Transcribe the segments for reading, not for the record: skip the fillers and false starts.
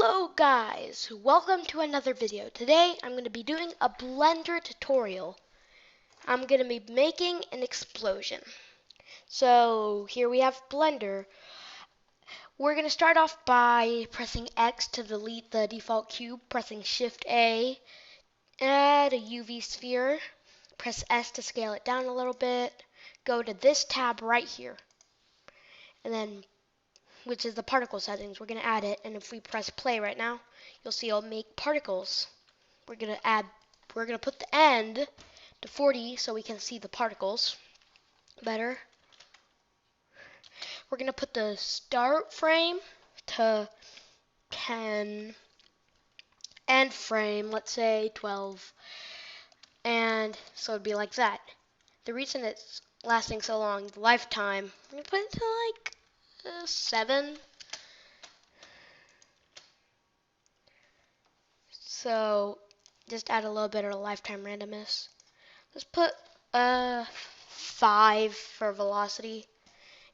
Hello guys, welcome to another video. Today I'm going to be doing a Blender tutorial. I'm going to be making an explosion. So here we have Blender. We're going to start off by pressing X to delete the default cube, pressing Shift A, add a UV sphere, press S to scale it down a little bit, go to this tab right here, and then which is the particle settings. We're going to add it, and if we press play right now, you'll see it'll make particles. We're going to put the end to 40 so we can see the particles better. We're going to put the start frame to 10, end frame, let's say 12, and so it'd be like that. The reason it's lasting so long, the lifetime, I'm going to put it to like 7. So just add a little bit of lifetime randomness. Let's put 5 for velocity.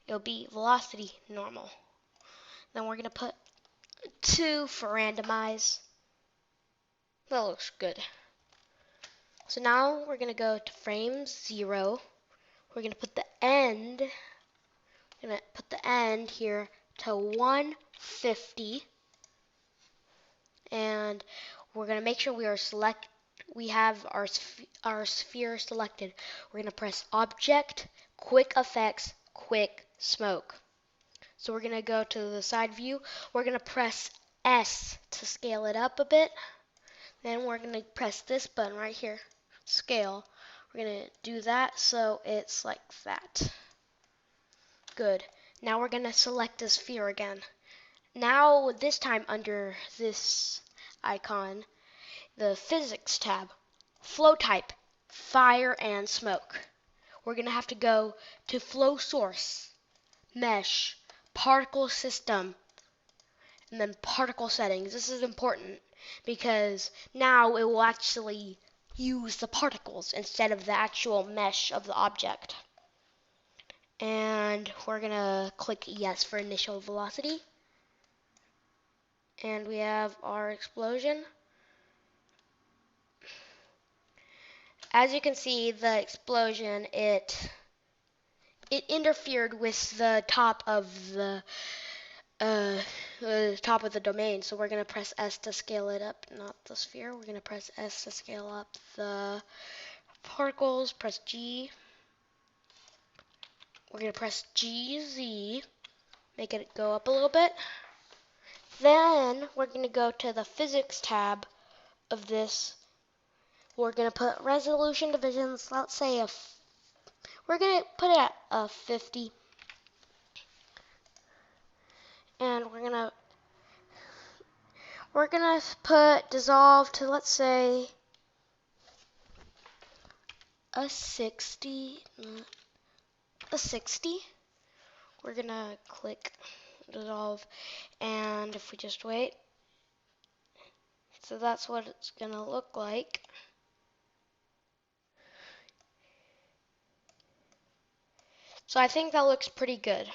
It'll be velocity normal. Then we're gonna put 2 for randomize. That looks good. So now we're gonna go to frame 0. We're gonna put the end. Here to 150, and we're gonna make sure we have our sphere selected. We're gonna press Object, Quick Effects, Quick Smoke. So we're gonna go to the side view. We're gonna press S to scale it up a bit. Then we're gonna press this button right here, scale. We're gonna do that so it's like that. Good. Now we're gonna select the sphere again. Now this time under this icon, the physics tab, flow type, fire and smoke. We're going to have to go to flow source, mesh, particle system, and then particle settings. This is important because now it will actually use the particles instead of the actual mesh of the object. And we're going to click yes for initial velocity. And we have our explosion. As you can see, the explosion, it interfered with the top of the domain. So we're gonna press S to scale it up, not the sphere. We're gonna press S to scale up the particles. Press G. We're gonna press GZ, make it go up a little bit. Then we're gonna go to the physics tab of this. We're going to put resolution divisions, let's say we're going to put it at a 50. And we're going to put dissolve to, let's say, a 60. We're going to click dissolve, and if we just wait, so that's what it's going to look like. So I think that looks pretty good.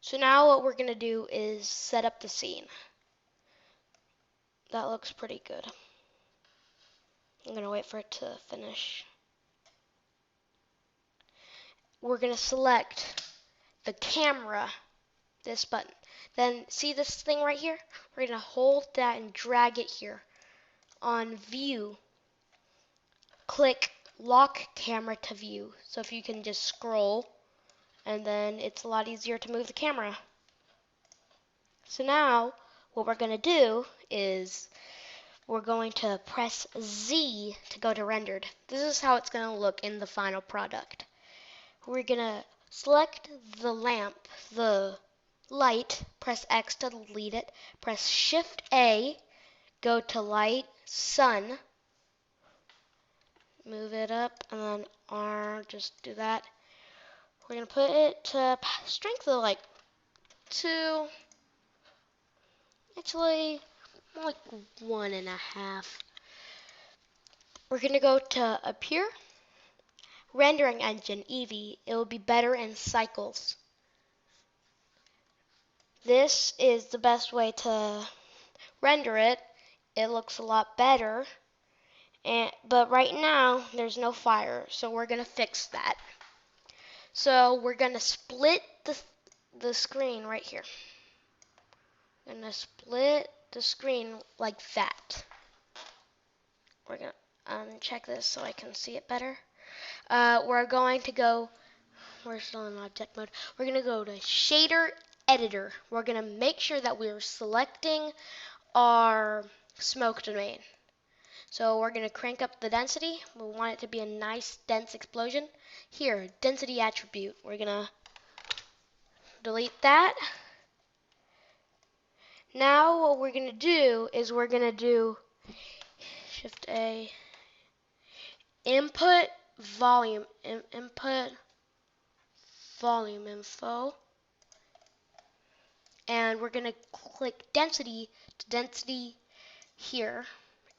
So now what we're going to do is set up the scene. That looks pretty good. I'm going to wait for it to finish. We're going to select the camera, this button. Then see this thing right here? We're going to hold that and drag it here. On view, click lock camera to view. So if you can just scroll, and then it's a lot easier to move the camera. So now what we're going to do is we're going to press Z to go to rendered. This is how it's going to look in the final product. We're going to select the lamp, the light, press X to delete it, press Shift A, go to light, sun, move it up, and then R, just do that. We're going to put it to strength of like 2, actually more like 1.5. We're going to go to appear, rendering engine, Eevee. It will be better in cycles. This is the best way to render it, it looks a lot better. But right now, there's no fire, so we're going to fix that. So we're going to split the screen right here. I'm going to split the screen like that. We're going to uncheck this so I can see it better. We're going to go, we're still in object mode. We're going to go to shader editor. We're going to make sure that we're selecting our smoke domain. So we're going to crank up the density. We want it to be a nice dense explosion. Here, density attribute. We're going to delete that. Now what we're going to do is we're going to do Shift A, input volume info, and we're going to click density to density here.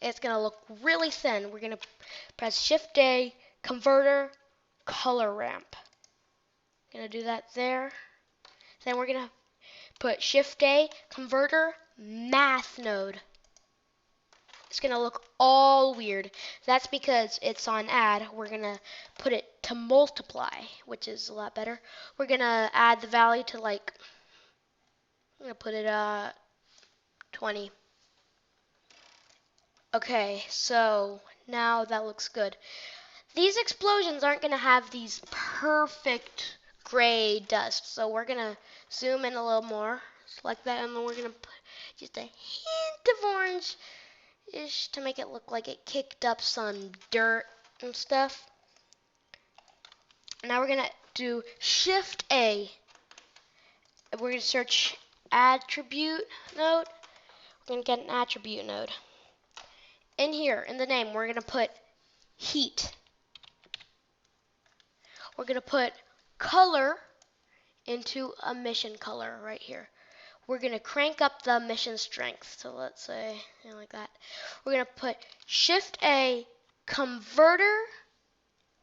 It's going to look really thin. We're going to press Shift A, converter, color ramp. Going to do that there. Then we're going to put Shift A, converter, math node. It's going to look all weird. That's because it's on add. We're going to put it to multiply, which is a lot better. We're going to add the value to like, I'm going to put it 20. Okay, so now that looks good. These explosions aren't going to have these perfect gray dust, so we're going to zoom in a little more, like that, and then we're going to put just a hint of orange-ish to make it look like it kicked up some dirt and stuff. Now we're going to do Shift A. We're going to search attribute node. We're going to get an attribute node. In here, in the name, we're going to put heat. We're going to put color into emission color right here. We're going to crank up the emission strength. So let's say, like that. We're going to put Shift A, converter,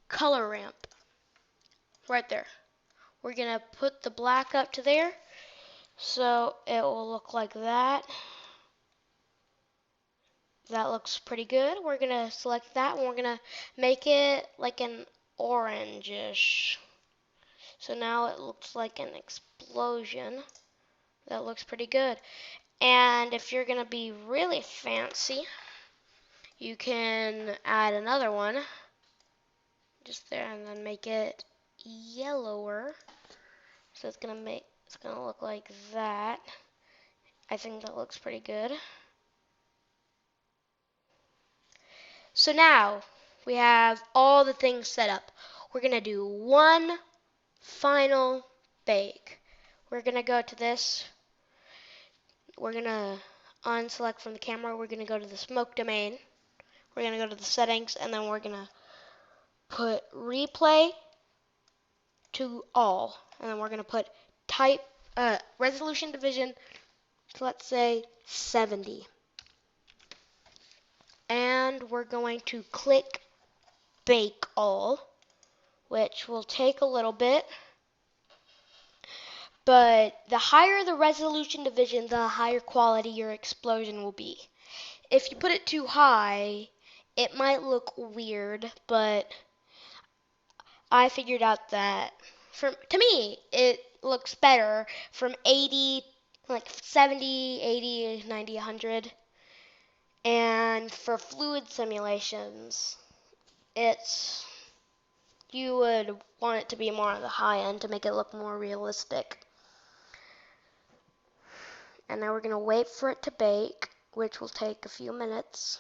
color ramp. Right there. We're going to put the black up to there. So it will look like that. That looks pretty good. We're going to select that and we're going to make it like an orangish. So now it looks like an explosion. That looks pretty good. And if you're going to be really fancy, you can add another one just there and then make it yellower. So it's going to look like that. I think that looks pretty good. So now we have all the things set up. We're going to do one final bake. We're going to go to this. We're going to unselect from the camera. We're going to go to the smoke domain. We're going to go to the settings, and then we're going to put replay to all. And then we're going to put type resolution division to, let's say, 70. And we're going to click bake all, which will take a little bit. But the higher the resolution division, the higher quality your explosion will be. If you put it too high, it might look weird, but I figured out that to me, it looks better from 80, like 70, 80, 90, 100. And for fluid simulations, you would want it to be more on the high end to make it look more realistic. And now we're going to wait for it to bake, which will take a few minutes.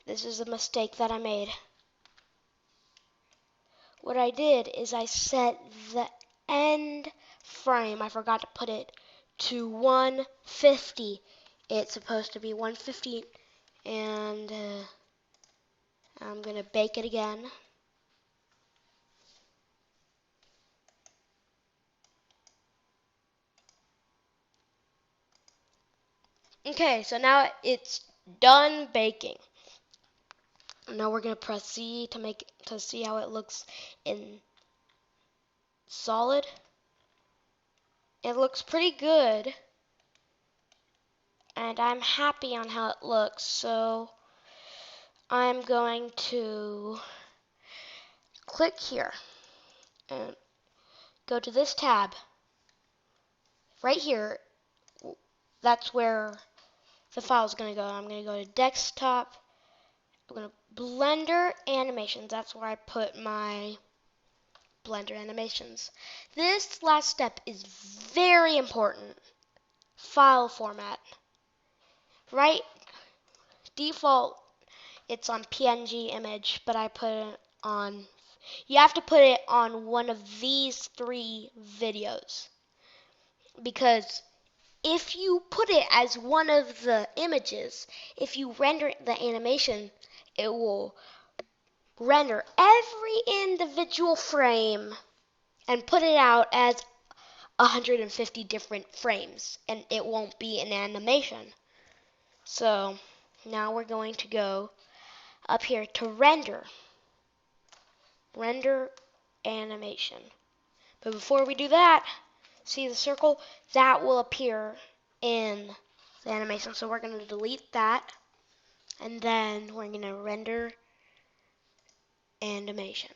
This is a mistake that I made. What I did is I set the end frame, I forgot to put it, to 150. It's supposed to be 150, and I'm going to bake it again. Okay, so now it's done baking. Now we're gonna press C to see how it looks in solid. It looks pretty good, and I'm happy on how it looks. So I'm going to click here and go to this tab. Right here, that's where the file is going to go. I'm going to go to desktop. I'm going to Blender animations. That's where I put my Blender animations. This last step is very important. File format. Right? Default, it's on PNG image, but I put it on, you have to put it on one of these 3 videos. Because if you put it as one of the images, if you render the animation, it will render every individual frame and put it out as 150 different frames, and it won't be an animation. So now we're going to go up here to render animation. But before we do that, see the circle? That will appear in the animation. So we're going to delete that, and then we're going to render animation.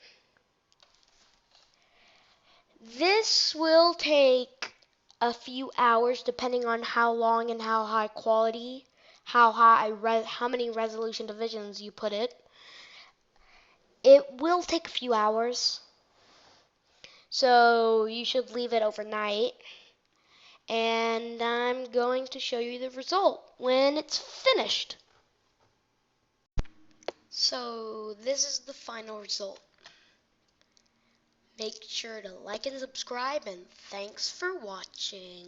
This will take a few hours depending on how long and how high quality, how many resolution divisions you put it. It will take a few hours, so you should leave it overnight. And I'm going to show you the result when it's finished. So this is the final result. Make sure to like and subscribe, and thanks for watching.